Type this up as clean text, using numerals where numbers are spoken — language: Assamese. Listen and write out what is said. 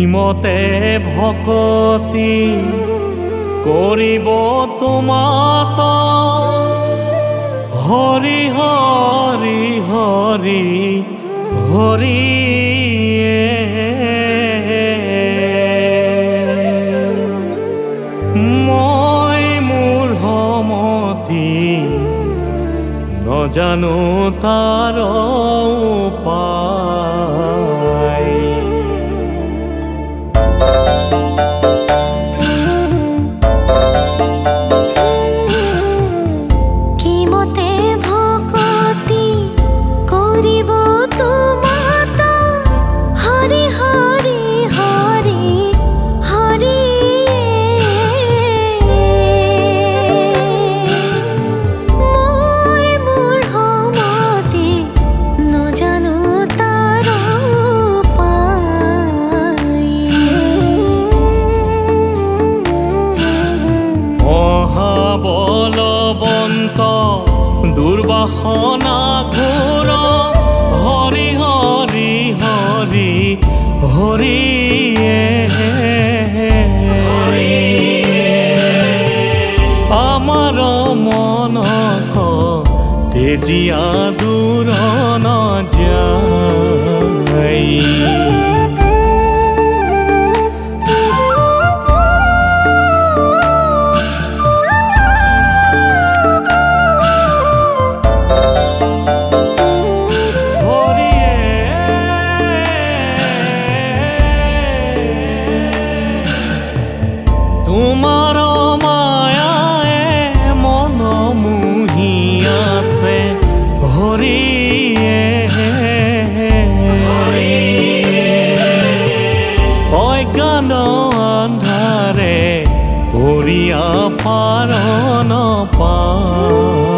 মতে ভকতি কৰিব তোমাত হৰি হৰি হৰি হৰি মই মোৰ সমতি নজানো তাৰ উপায় দুৰ্বাসনা ঘোৰ হৰি হৰি হৰি হৰি আমাৰ মনক তেজিয়া দূৰ নাযায় তোমাৰ মায়ায়ে মন মুহি আছে হৰিয়ে অজ্ঞান আন্ধাৰে পৰিয়া পাৰ নাপায়